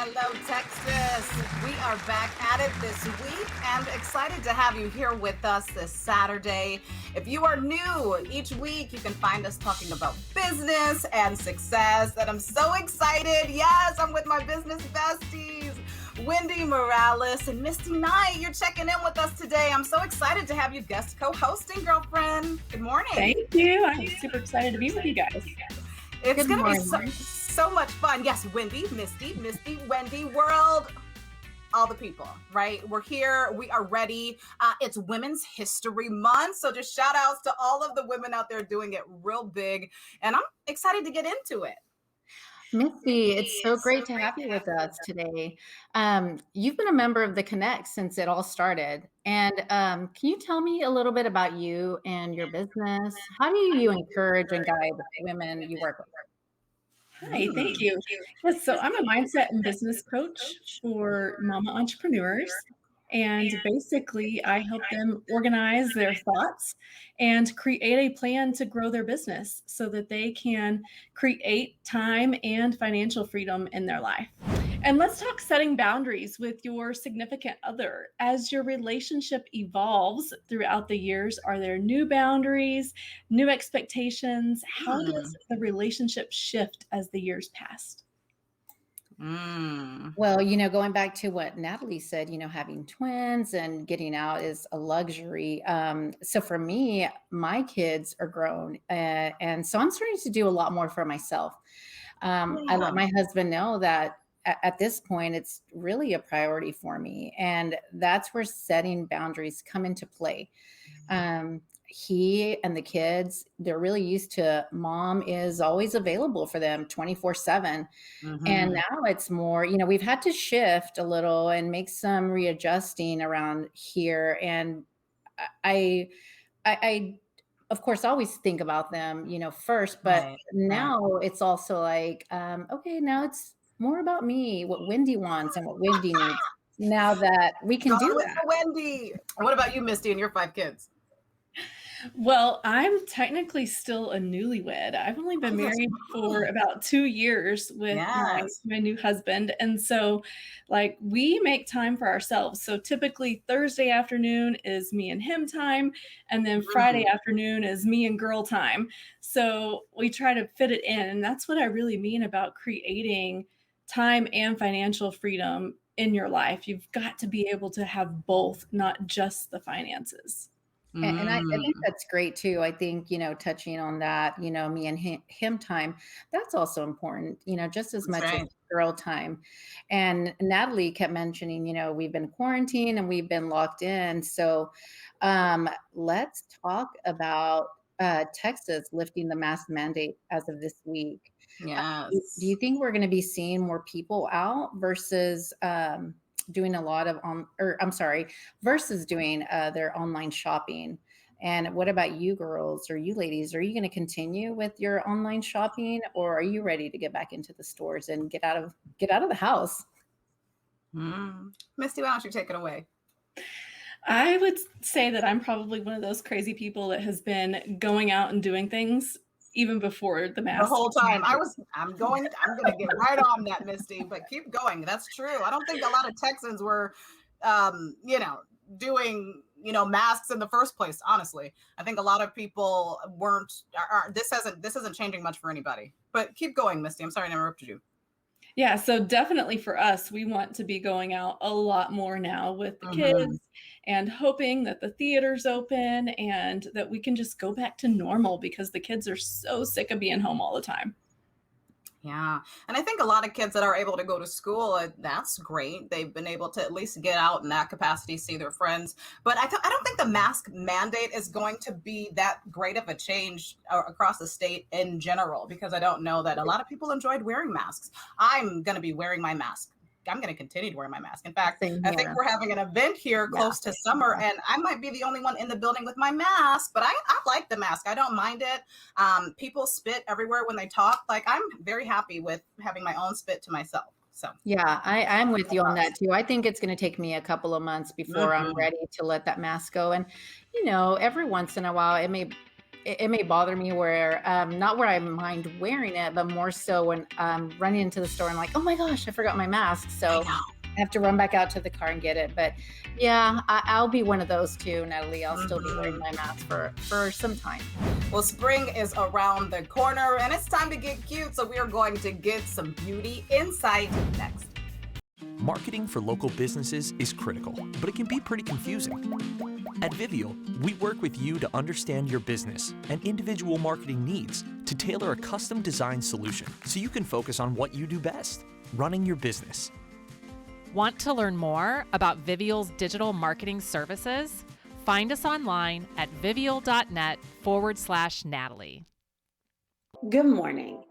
Hello, Texas. We are back at it this week and excited to have you here with us this Saturday. If you are new, each week you can find us talking about business and success. And I'm so excited. Yes, I'm with my business besties, Wendy Morales and Misty Knight. You're checking in with us today. I'm so excited to have you guest co-hosting, girlfriend. Good morning. Thank you. I'm super excited to be with you guys. It's going to be so much fun. Yes, Wendy, Misty, Wendy, world, all the people, right? We're here. We are ready. It's Women's History Month. So just shout outs to all of the women out there doing it real big. And I'm excited to get into it. Misty, it's so great to have you with us today. You've been a member of the Connect since it all started. And can you tell me a little bit about you and your business? How do you encourage and guide women you work with? Hi, thank you. Yes, so I'm a mindset and business coach for mama entrepreneurs. And basically, I help them organize their thoughts and create a plan to grow their business so that they can create time and financial freedom in their life. And let's talk setting boundaries with your significant other. As your relationship evolves throughout the years, are there new boundaries, new expectations? How does the relationship shift as the years pass? Well, going back to what Natalie said, having twins and getting out is a luxury. So for me, my kids are grown. And so I'm starting to do a lot more for myself. I let my husband know that at this point, it's really a priority for me. And that's where setting boundaries come into play. He and the kids, they're really used to mom is always available for them 24/7. And now it's more, we've had to shift a little and make some readjusting around here. And I of course, always think about them, first, but now it's also like, okay, now it's more about me, what Wendy wants and what Wendy needs. Now that we can do that. Wendy. What about you, Misty, and your 5 kids? Well, I'm technically still a newlywed. I've only been married for about 2 years with my new husband. And so we make time for ourselves. So typically Thursday afternoon is me and him time. And then Friday afternoon is me and girl time. So we try to fit it in. And that's what I really mean about creating time and financial freedom in your life. You've got to be able to have both, not just the finances. And I think that's great too. I think, touching on that, me and him time, that's also important, just as much as girl time. And Natalie kept mentioning, we've been quarantined and we've been locked in. So let's talk about Texas lifting the mask mandate as of this week. Yes. Do you think we're going to be seeing more people out versus doing a lot of versus doing their online shopping? And what about you girls or you ladies? Are you going to continue with your online shopping, or are you ready to get back into the stores and get out of the house? Misty, why don't you take it away? I would say that I'm probably one of those crazy people that has been going out and doing things even before the mask. The whole time. I'm going to get right on that, Misty, but keep going. That's true. I don't think a lot of Texans were, doing, masks in the first place. Honestly, I think a lot of people weren't, this isn't changing much for anybody, but keep going, Misty. I'm sorry I interrupted you. Yeah, so definitely for us, we want to be going out a lot more now with the kids and hoping that the theater's open and that we can just go back to normal because the kids are so sick of being home all the time. Yeah. And I think a lot of kids that are able to go to school, that's great. They've been able to at least get out in that capacity, see their friends. But I don't think the mask mandate is going to be that great of a change across the state in general, because I don't know that a lot of people enjoyed wearing masks. I'm going to be wearing my mask. I'm going to continue to wear my mask. In fact, I think we're having an event here close to summer, and I might be the only one in the building with my mask, but I like the mask. I don't mind it. People spit everywhere when they talk. I'm very happy with having my own spit to myself. So yeah, I'm with you on that too. I think it's going to take me a couple of months before I'm ready to let that mask go. And, every once in a while, it may bother me where, not where I mind wearing it, but more so when I'm running into the store and like, oh my gosh, I forgot my mask. I So know. I have to run back out to the car and get it. But yeah, I'll be one of those too, Natalie. I'll still be wearing my mask for some time. Well, spring is around the corner and it's time to get cute. So we are going to get some beauty insight next. Marketing for local businesses is critical, but it can be pretty confusing. At Vivial, we work with you to understand your business and individual marketing needs to tailor a custom designed solution so you can focus on what you do best, running your business. Want to learn more about Vivial's digital marketing services? Find us online at vivial.net/Natalie. Good morning.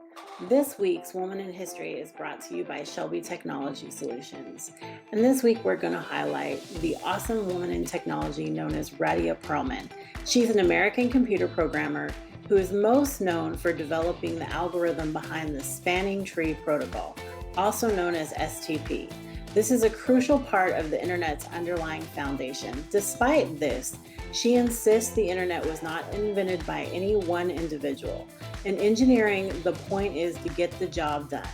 This week's Woman in History is brought to you by Shelby Technology Solutions. And this week we're going to highlight the awesome woman in technology known as Radia Perlman. She's an American computer programmer who is most known for developing the algorithm behind the Spanning Tree Protocol, also known as STP. This is a crucial part of the internet's underlying foundation. Despite this, she insists the internet was not invented by any one individual. In engineering, the point is to get the job done,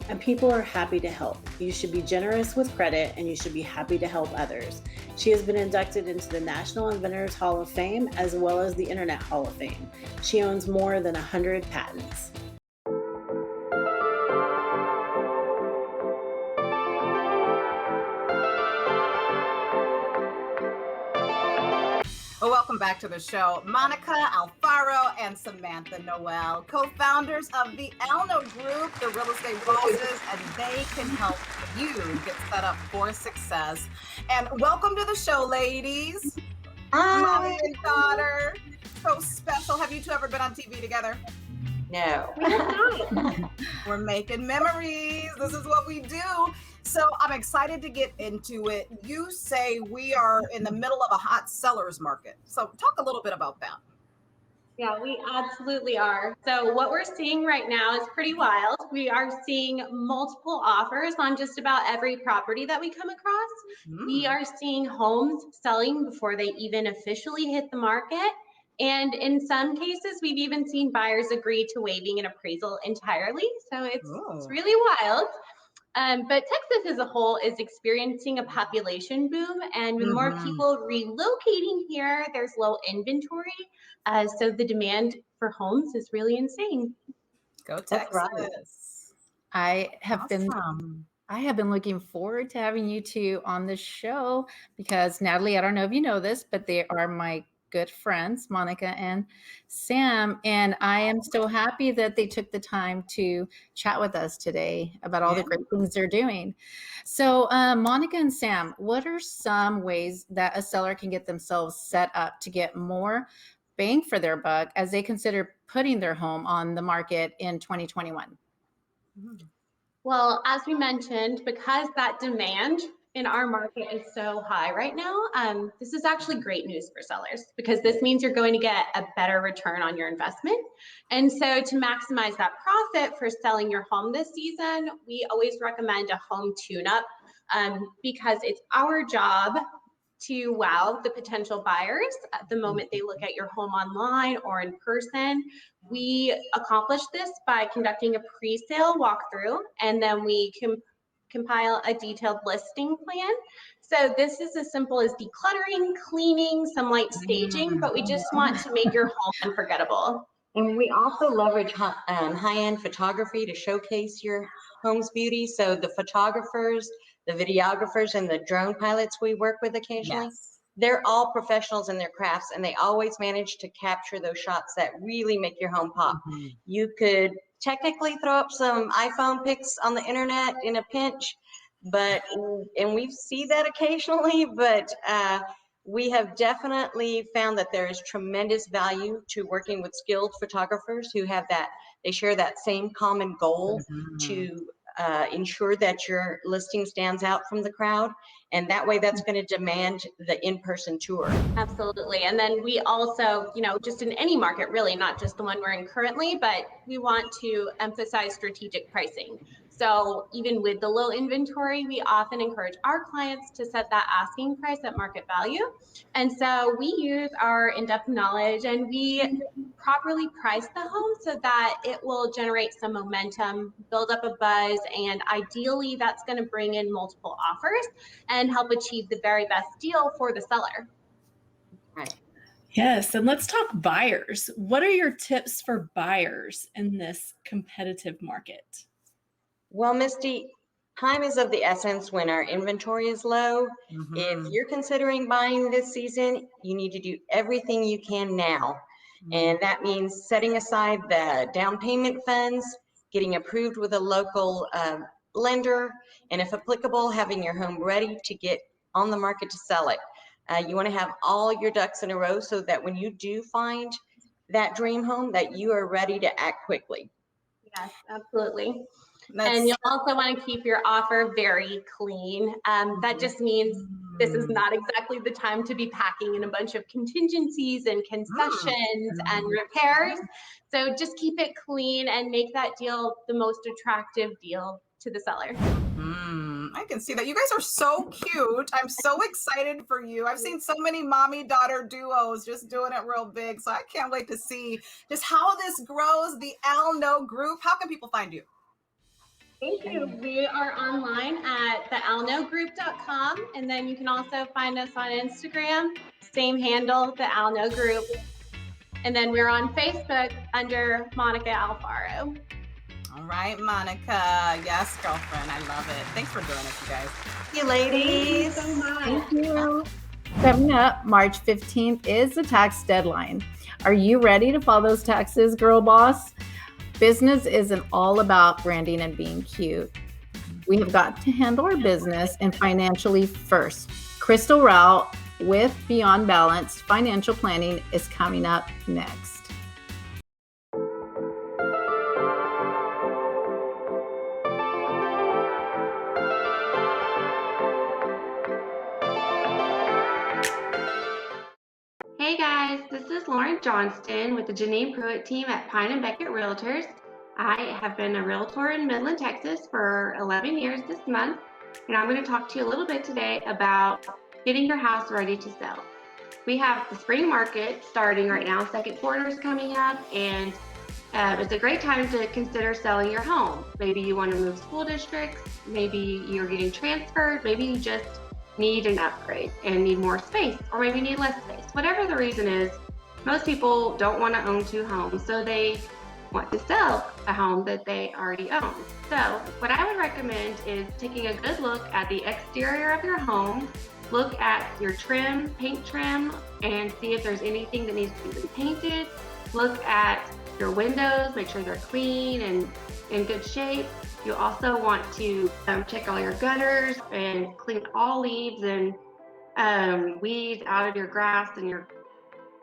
and people are happy to help. You should be generous with credit, and you should be happy to help others. She has been inducted into the National Inventors Hall of Fame as well as the Internet Hall of Fame. She owns more than 100 patents. Well, welcome back to the show. Monica, Alfaro, and Samantha Nowell, co-founders of the Alno Group, the real estate bosses, and they can help you get set up for success. And welcome to the show, ladies. Hi. Mommy and daughter. So special. Have you two ever been on TV together? No. We're making memories. This is what we do. So I'm excited to get into it. You say we are in the middle of a hot seller's market. So talk a little bit about that. Yeah, we absolutely are. So what we're seeing right now is pretty wild. We are seeing multiple offers on just about every property that we come across. We are seeing homes selling before they even officially hit the market. And in some cases, we've even seen buyers agree to waiving an appraisal entirely. So it's really wild. But Texas as a whole is experiencing a population boom, and with more people relocating here, there's low inventory. So the demand for homes is really insane. Go Texas. I have been looking forward to having you two on the show because Natalie, I don't know if you know this, but they are my good friends, Monica and Sam. And I am so happy that they took the time to chat with us today about all the great things they're doing. So Monica and Sam, what are some ways that a seller can get themselves set up to get more bang for their buck as they consider putting their home on the market in 2021? Well, as we mentioned, because that demand in our market is so high right now, this is actually great news for sellers because this means you're going to get a better return on your investment. And so to maximize that profit for selling your home this season, we always recommend a home tune-up because it's our job to wow the potential buyers at the moment they look at your home online or in person. We accomplish this by conducting a pre-sale walkthrough, and then we compile a detailed listing plan. So this is as simple as decluttering, cleaning, some light staging, but we just want to make your home unforgettable. And we also leverage high-end photography to showcase your home's beauty. So the photographers, the videographers, and the drone pilots we work with occasionally, they're all professionals in their crafts, and they always manage to capture those shots that really make your home pop. You could technically throw up some iPhone pics on the internet in a pinch, and we see that occasionally, but we have definitely found that there is tremendous value to working with skilled photographers who have that, they share that same common goal to ensure that your listing stands out from the crowd. And that way that's going to demand the in-person tour. Absolutely. And then we also, just in any market, really, not just the one we're in currently, but we want to emphasize strategic pricing. So even with the low inventory, we often encourage our clients to set that asking price at market value. And so we use our in-depth knowledge and we properly price the home so that it will generate some momentum, build up a buzz, and ideally that's going to bring in multiple offers and help achieve the very best deal for the seller. Right. Yes, and let's talk buyers. What are your tips for buyers in this competitive market? Well, Misty, time is of the essence when our inventory is low. If you're considering buying this season, you need to do everything you can now. And that means setting aside the down payment funds, getting approved with a local lender, and if applicable, having your home ready to get on the market to sell it. You want to have all your ducks in a row so that when you do find that dream home, that you are ready to act quickly. Yes, absolutely. And you'll also want to keep your offer very clean. That just means this is not exactly the time to be packing in a bunch of contingencies and concessions and repairs. So just keep it clean and make that deal the most attractive deal to the seller. I can see that. You guys are so cute. I'm so excited for you. I've seen so many mommy-daughter duos just doing it real big. So I can't wait to see just how this grows. The Alno Group. How can people find you? Thank you. We are online at thealnogroup.com, and then you can also find us on Instagram, same handle, the Alno Group. And then we're on Facebook under Monica Alfaro. All right, Monica. Yes, girlfriend. I love it. Thanks for doing it, you guys. Thank you, ladies. Thank you so much. Thank you. Coming up, March 15th is the tax deadline. Are you ready to file those taxes, girl boss? Business isn't all about branding and being cute. We have got to handle our business and financially first. Crystal Rao with Beyond Balanced Financial Planning is coming up next. Hey guys, this is Lauren Johnston with the Janine Pruitt team at Pine and Beckett Realtors. I have been a realtor in Midland, Texas for 11 years this month, and I'm going to talk to you a little bit today about getting your house ready to sell. We have the spring market starting right now, second quarter is coming up, and it's a great time to consider selling your home. Maybe you want to move school districts, maybe you're getting transferred, maybe you just need an upgrade and need more space, or maybe need less space. Whatever the reason is, most people don't want to own two homes, so they want to sell a home that they already own. So what I would recommend is taking a good look at the exterior of your home, look at your trim, paint trim, and see if there's anything that needs to be repainted. Look at your windows, make sure they're clean and in good shape. You also want to check all your gutters and clean all leaves and weeds out of your grass and your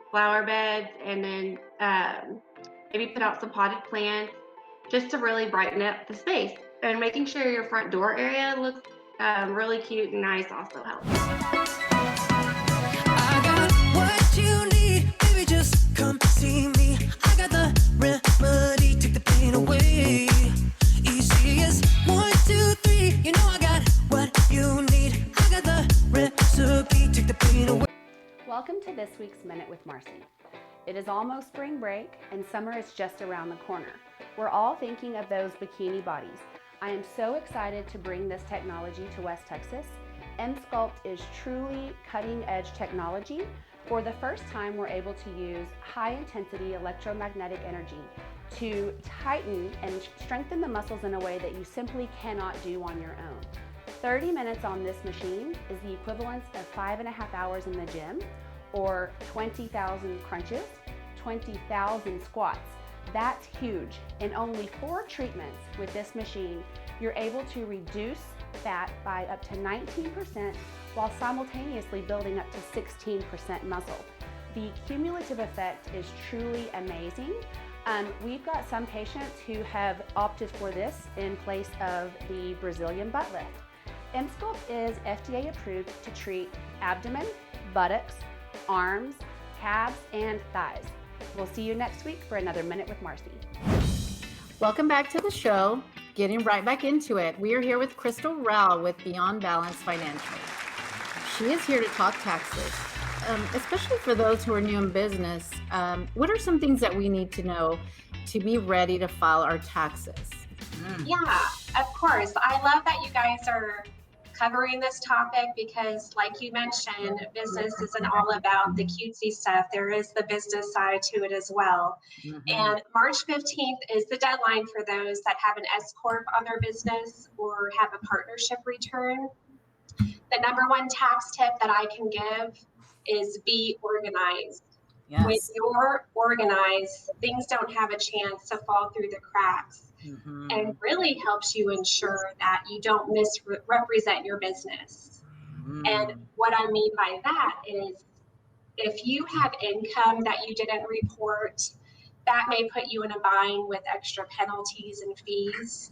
flower beds, and then maybe put out some potted plants just to really brighten up the space. And making sure your front door area looks really cute and nice also helps. I got what you need, baby, just come see me. I got the remedy, take the pain away. Easy as 1, 2, 3, you know I got what you need. I got the recipe, take the pain away. Welcome to this week's Minute with Marcy. It is almost spring break and summer is just around the corner. We're all thinking of those bikini bodies. I am so excited to bring this technology to West Texas. M-Sculpt is truly cutting-edge technology. For the first time, we're able to use high-intensity electromagnetic energy to tighten and strengthen the muscles in a way that you simply cannot do on your own. 30 minutes on this machine is the equivalent of 5.5 hours in the gym, or 20,000 crunches, 20,000 squats. That's huge. In only 4 treatments with this machine, you're able to reduce fat by up to 19% while simultaneously building up to 16% muscle. The cumulative effect is truly amazing. We've got some patients who have opted for this in place of the Brazilian butt lift. M-Sculpt is FDA approved to treat abdomen, buttocks, arms, calves, and thighs. We'll see you next week for another Minute with Marcy. Welcome back to the show. Getting right back into it. We are here with Crystal Rao with Beyond Balanced Financial. She is here to talk taxes. especially for those who are new in business, what are some things that we need to know to be ready to file our taxes? Yeah, of course. I love that you guys are covering this topic because, like you mentioned, business isn't all about the cutesy stuff. There is the business side to it as well. And March 15th is the deadline for those that have an S Corp on their business or have a partnership return. The number one tax tip that I can give is be organized. Yes. When you're organized, things don't have a chance to fall through the cracks. And really helps you ensure that you don't misrepresent your business. And what I mean by that is if you have income that you didn't report, that may put you in a bind with extra penalties and fees.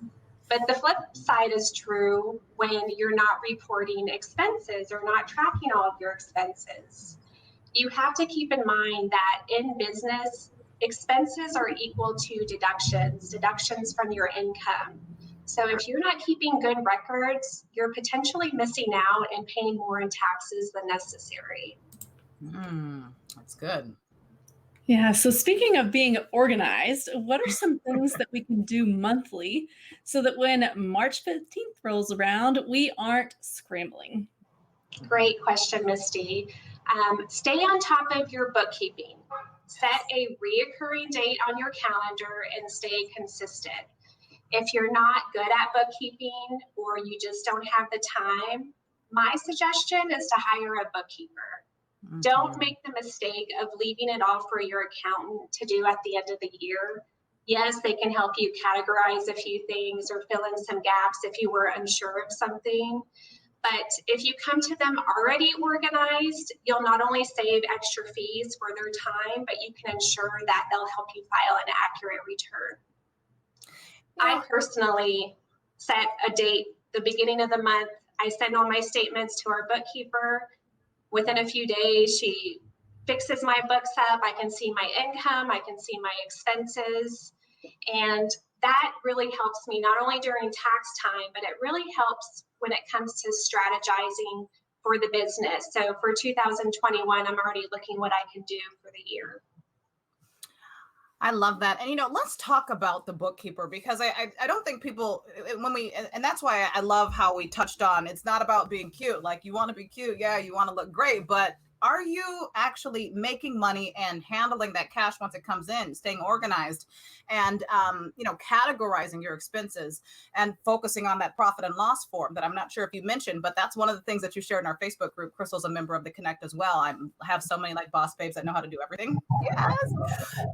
But the flip side is true when you're not reporting expenses or not tracking all of your expenses. You have to keep in mind that in business, expenses are equal to deductions from your income. So if you're not keeping good records, you're potentially missing out and paying more in taxes than necessary. That's good. Yeah, so speaking of being organized, what are some things that we can do monthly so that when March 15th rolls around, we aren't scrambling? Great question, Misty. Stay on top of your bookkeeping. Set a reoccurring date on your calendar and stay consistent. If you're not good at bookkeeping or you just don't have the time, my suggestion is to hire a bookkeeper. Don't make the mistake of leaving it all for your accountant to do at the end of the year. Yes, they can help you categorize a few things or fill in some gaps if you were unsure of something. But if you come to them already organized, you'll not only save extra fees for their time, but you can ensure that they'll help you file an accurate return. I personally set a date, the beginning of the month. I send all my statements to our bookkeeper. Within a few days, she fixes my books up. I can see my income, I can see my expenses. And that really helps me not only during tax time, but it really helps when it comes to strategizing for the business. So for 2021, I'm already looking what I can do for the year. I love that. And, let's talk about the bookkeeper because I don't think people, and that's why I love how we touched on, it's not about being cute. Like you want to be cute. Yeah. You want to look great, but are you actually making money and handling that cash once it comes in, staying organized and, categorizing your expenses and focusing on that profit and loss form that I'm not sure if you mentioned, but that's one of the things that you shared in our Facebook group. Crystal's a member of the Connect as well. I have so many like boss babes that know how to do everything. Yes.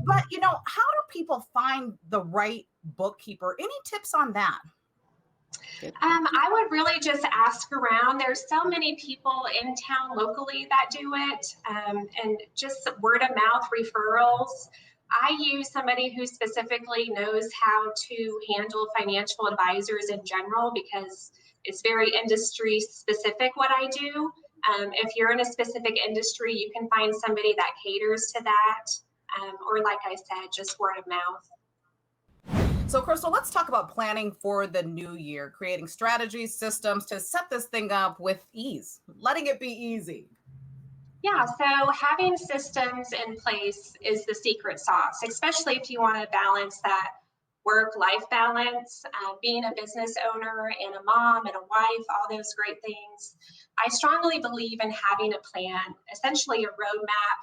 But, how do people find the right bookkeeper? Any tips on that? I would really just ask around. There's so many people in town locally that do it, and just word of mouth referrals. I use somebody who specifically knows how to handle financial advisors in general because it's very industry specific what I do. If you're in a specific industry, you can find somebody that caters to that, or like I said, just word of mouth. So, Crystal, let's talk about planning for the new year, creating strategies, systems to set this thing up with ease, letting it be easy. Yeah, so having systems in place is the secret sauce, especially if you want to balance that work-life balance, being a business owner and a mom and a wife, all those great things. I strongly believe in having a plan, essentially a roadmap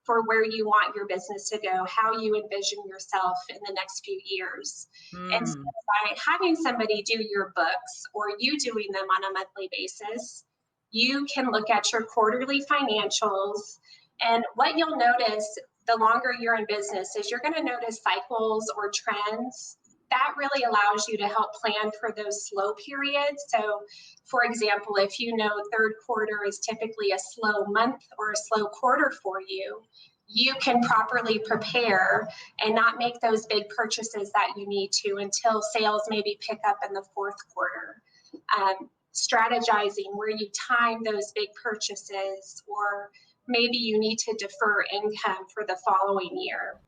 for where you want your business to go, how you envision yourself in the next few years. And so by having somebody do your books or you doing them on a monthly basis, you can look at your quarterly financials. And what you'll notice the longer you're in business is you're going to notice cycles or trends. That really allows you to help plan for those slow periods. So, for example, if you know third quarter is typically a slow month or a slow quarter for you, you can properly prepare and not make those big purchases that you need to until sales maybe pick up in the fourth quarter. Strategizing where you time those big purchases, or maybe you need to defer income for the following year.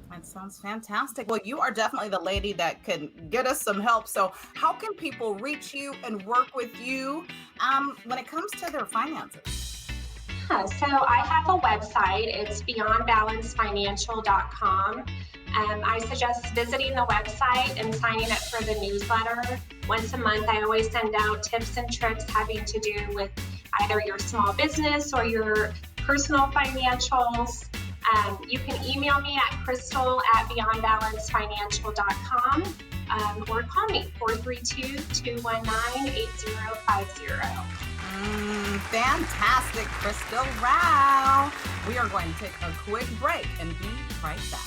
That sounds fantastic. Well, you are definitely the lady that can get us some help. So how can people reach you and work with you when it comes to their finances? Yeah, so I have a website. It's beyondbalancefinancial.com. I suggest visiting the website and signing up for the newsletter. Once a month, I always send out tips and tricks having to do with either your small business or your personal financials. You can email me at crystal@beyondbalancefinancial.com or call me 432-219-8050. Fantastic, Crystal Rao. We are going to take a quick break and be right back.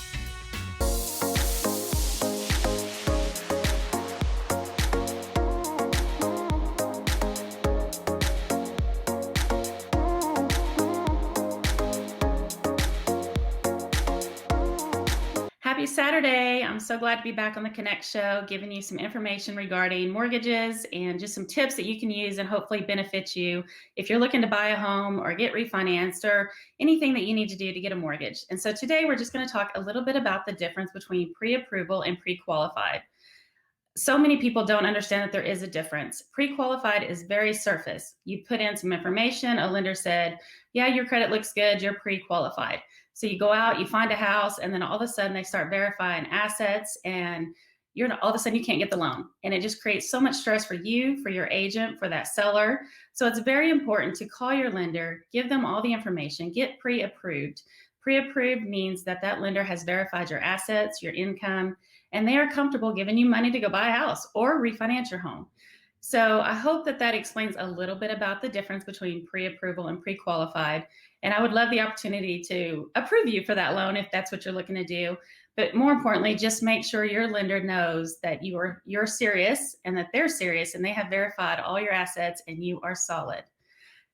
Happy Saturday. I'm so glad to be back on the Connect Show, giving you some information regarding mortgages and just some tips that you can use and hopefully benefit you if you're looking to buy a home or get refinanced or anything that you need to do to get a mortgage. And so today we're just going to talk a little bit about the difference between pre-approval and pre-qualified. So many people don't understand that there is a difference. Pre-qualified is very surface. You put in some information, a lender said, yeah, your credit looks good, you're pre-qualified. So you go out, you find a house, and then all of a sudden they start verifying assets, and all of a sudden you can't get the loan. And it just creates so much stress for you, for your agent, for that seller. So it's very important to call your lender, give them all the information, get pre-approved. Pre-approved means that that lender has verified your assets, your income, and they are comfortable giving you money to go buy a house or refinance your home. So I hope that that explains a little bit about the difference between pre-approval and pre-qualified. And I would love the opportunity to approve you for that loan if that's what you're looking to do. But more importantly, just make sure your lender knows that you're serious and that they're serious and they have verified all your assets and you are solid.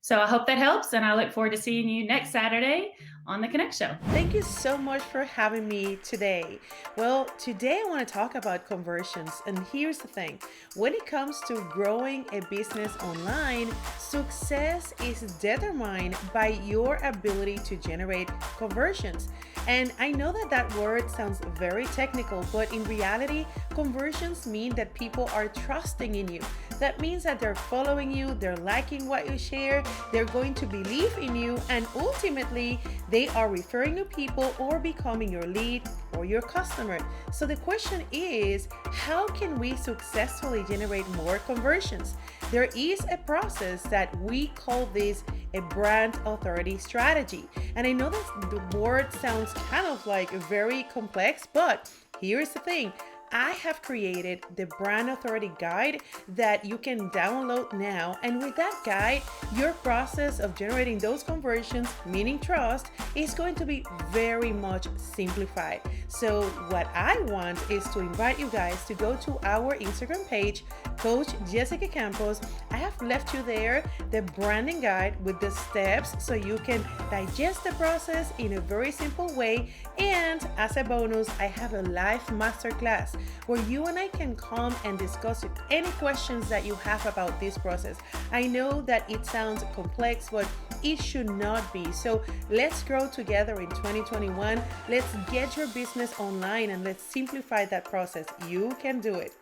So I hope that helps, and I look forward to seeing you next Saturday on the Connect Show. Thank you so much for having me today. Well, today I want to talk about conversions, and here's the thing. When it comes to growing a business online, success is determined by your ability to generate conversions. And I know that that word sounds very technical, but in reality, conversions mean that people are trusting in you. That means that they're following you, they're liking what you share, they're going to believe in you, and ultimately, they are referring to people or becoming your lead or your customer. So the question is, how can we successfully generate more conversions? There is a process that we call this a brand authority strategy. And I know that the word sounds kind of like very complex, but here's the thing. I have created the Brand Authority Guide that you can download now. And with that guide, your process of generating those conversions, meaning trust, is going to be very much simplified. So what I want is to invite you guys to go to our Instagram page, Coach Jessica Campos. I have left you there the branding guide with the steps so you can digest the process in a very simple way. And as a bonus, I have a live masterclass where you and I can come and discuss any questions that you have about this process. I know that it sounds complex, but it should not be. So let's grow together in 2021. Let's get your business online and let's simplify that process. You can do it.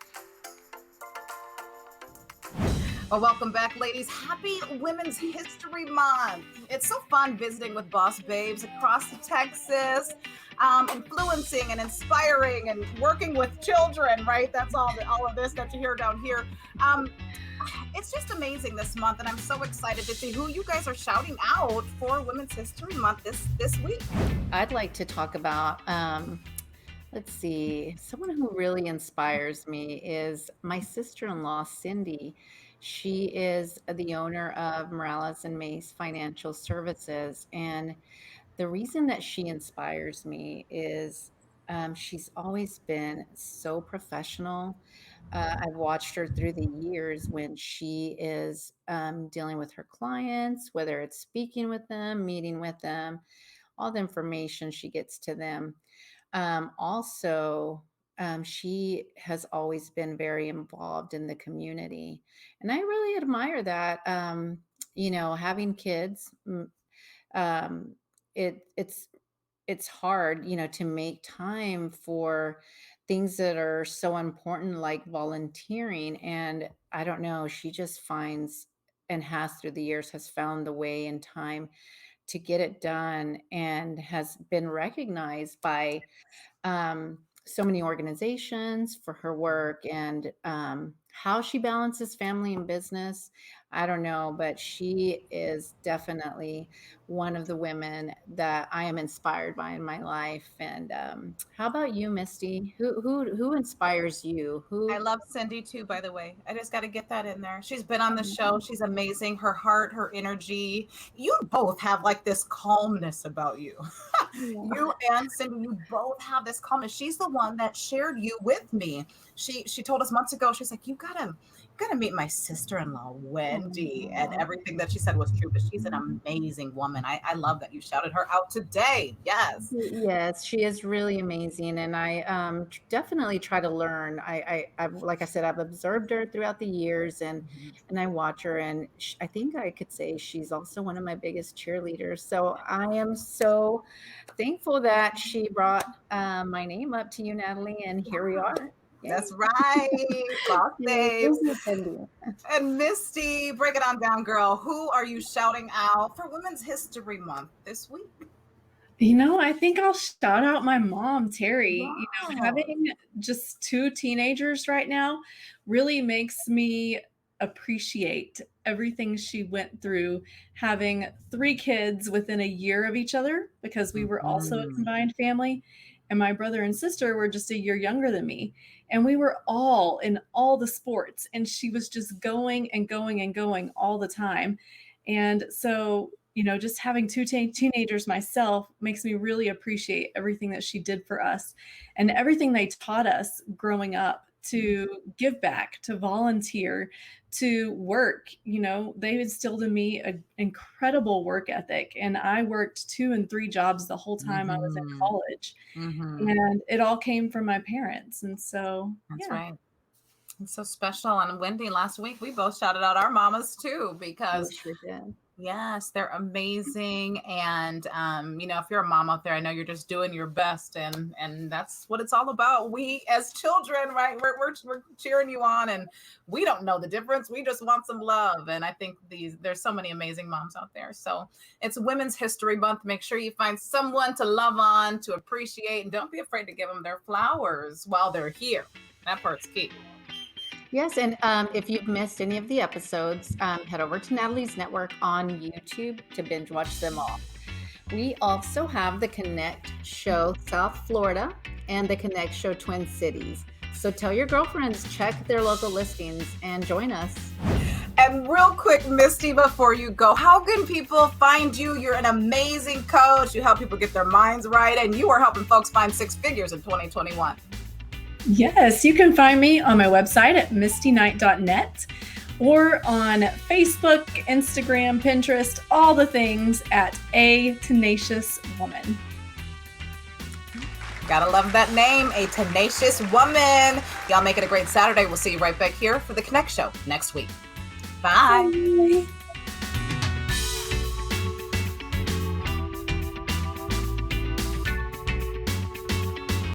Well, welcome back, ladies. Happy Women's History Month. It's so fun visiting with boss babes across Texas, influencing and inspiring and working with children, right? That's all of this that you hear down here. It's just amazing this month, and I'm so excited to see who you guys are shouting out for Women's History Month this week. I'd like to talk about, let's see, someone who really inspires me is my sister-in-law, Cindy. She is the owner of Morales and Mace Financial Services. And the reason that she inspires me is she's always been so professional. I've watched her through the years when she is dealing with her clients, whether it's speaking with them, meeting with them, all the information she gets to them. She has always been very involved in the community. And I really admire that. Having kids, um, it's hard, to make time for things that are so important like volunteering. And I don't know, she just finds and has through the years has found the way and time to get it done and has been recognized by so many organizations for her work and how she balances family and business. I don't know, but she is definitely one of the women that I am inspired by in my life. And how about you, Misty? Who inspires you? I love Cindy too, by the way. I just got to get that in there. She's been on the show. She's amazing. Her heart, her energy. You both have like this calmness about you. You and Cindy, you both have this calmness. She's the one that shared you with me. She told us months ago, she's like, you gotta meet my sister-in-law, Wendy. And everything that she said was true, but she's an amazing woman. I love that you shouted her out today. Yes. Yes, she is really amazing, and I definitely try to learn. I've, like I said, I've observed her throughout the years, and I watch her, and I think I could say she's also one of my biggest cheerleaders. So I am so thankful that she brought my name up to you, Natalie, and here we are. That's right. Boss babes. And Misty, break it on down, girl. Who are you shouting out for Women's History Month this week? I think I'll shout out my mom, Terry. Having just 2 teenagers right now really makes me appreciate everything she went through, having 3 kids within a year of each other, because we were also a combined family. And my brother and sister were just a year younger than me. And we were all in all the sports. And she was just going and going and going all the time. And so, just having 2 teenagers myself makes me really appreciate everything that she did for us and everything they taught us growing up, to give back, to volunteer, to work. They instilled in me an incredible work ethic, and I worked 2 and 3 jobs the whole time I was in college. And it all came from my parents. And so that's right. It's so special. And Wendy, last week we both shouted out our mamas too, because yes, they're amazing. And if you're a mom out there, I know you're just doing your best, and that's what it's all about. We as children, right, we're cheering you on, and we don't know the difference. We just want some love. And I think there's so many amazing moms out there. So it's Women's History Month. Make sure you find someone to love on, to appreciate, and don't be afraid to give them their flowers while they're here. That part's key. Yes, and if you've missed any of the episodes, head over to Natalie's Network on YouTube to binge watch them all. We also have the Connect Show South Florida and the Connect Show Twin Cities. So tell your girlfriends, check their local listings, and join us. And real quick, Misty, before you go, how can people find you? You're an amazing coach. You help people get their minds right, and you are helping folks find 6 figures in 2021. Yes, you can find me on my website at mistyknight.net or on Facebook, Instagram, Pinterest, all the things at A Tenacious Woman. Gotta love that name, A Tenacious Woman. Y'all make it a great Saturday. We'll see you right back here for the Connect Show next week. Bye. Bye.